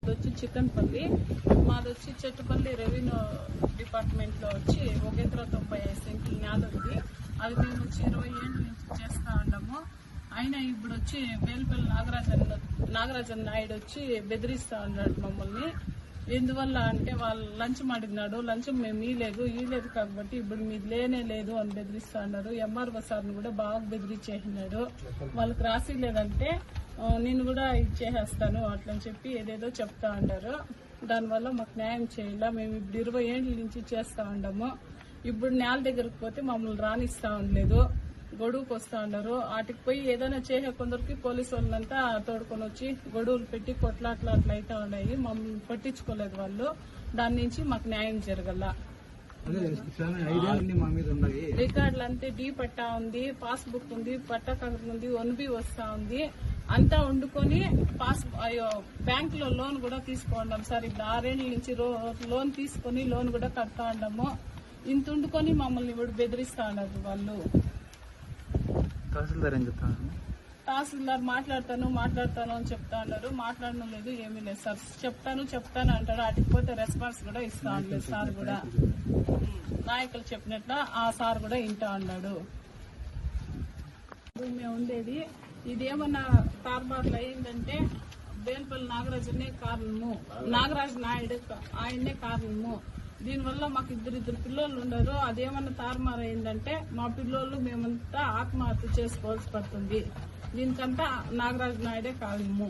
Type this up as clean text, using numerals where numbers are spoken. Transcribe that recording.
వచ్చి చిక్కన్పల్లి, మాదొచ్చి Chettupalli revenue department లో వచ్చి 195 సెంట్లు నేల ఉంది. అది మేము వచ్చి 20 ఏళ్ళ నుంచి చేస్తా ఉన్నాము. ఆయన ఇప్పుడు వచ్చి వేల్పల్లి నాగరాజన్ నాయుడు వచ్చి బెదిరిస్తా ఉన్నాడు మమ్మల్ని. ఎందువల్ల అంటే వాళ్ళు లంచం అడిగినాడు, లంచం మేము ఇయ్యలేదు కాబట్టి ఇప్పుడు మీది లేనే లేదు అని బెదిరిస్తా ఉన్నారు. ఎంఆర్ఓ సార్ని కూడా బాగా బెదిరించేసినాడు. వాళ్ళకి రాసి లేదంటే నేను కూడా ఇచ్చేసేస్తాను అట్లని చెప్పి ఏదేదో చెప్తా ఉంటారు. దానివల్ల మాకు న్యాయం చేయాల. మేము ఇప్పుడు 20 ఏళ్ళ నుంచి చేస్తా ఉన్నాము. ఇప్పుడు నేల దగ్గరకు పోతే మమ్మల్ని రానిస్తా ఉండలేదు, గొడువుకు వస్తా ఉన్నారు. వాటికి పోయి ఏదైనా చేసే కొందరికి పోలీసు వాళ్ళంతా తోడుకొని వచ్చి గొడువులు పెట్టి కొట్లాట్లు అట్లా అయితే ఉన్నాయి. మమ్మల్ని పట్టించుకోలేదు వాళ్ళు. దాని నుంచి మాకు న్యాయం జరగల. రికార్డులు అంతే, డి పట్టా ఉంది, పాస్బుక్ ఉంది, పట్టా కాగితం ఉంది, 1B వస్తా ఉంది. అంతా వండుకొని బ్యాంక్ లో లోన్ కూడా తీసుకున్నాం సార్. ఇప్పుడు 6 ఏళ్ల నుంచి లోన్ తీసుకొని లోన్ కూడా కడతా ఉన్నాము. ఇంత వండుకొని మమ్మల్ని ఇప్పుడు బెదిరిస్తా ఉన్నారు వాళ్ళు. తహసీల్దార్ మాట్లాడతాను అని చెప్తా ఉన్నారు. మాట్లాడడం లేదు, ఏమీ లేదు సార్. చెప్తాను అంటాడు. వాటికి పోతే రెస్పాన్స్ కూడా ఇస్తా ఉండలేదు సార్. కూడా నాయకులు చెప్పినట్ల ఆ సార్ కూడా వింటా ఉన్నాడు. మేము ఉండేది ఇదేమన్నా తార్బార్లు అయిందంటే వేల్పల్లి నాగరాజు నాయుడు ఆయన్నే కారణము. దీనివల్ల మాకు ఇద్దరు పిల్లోళ్ళు ఉండరు. అదేమన్నా తారుమారు అయిందంటే మా పిల్లోళ్ళు మేమంతా ఆత్మహత్య చేసుకోవాల్సి పడుతుంది. దీనికంతా నాగరాజు నాయుడే కారణము.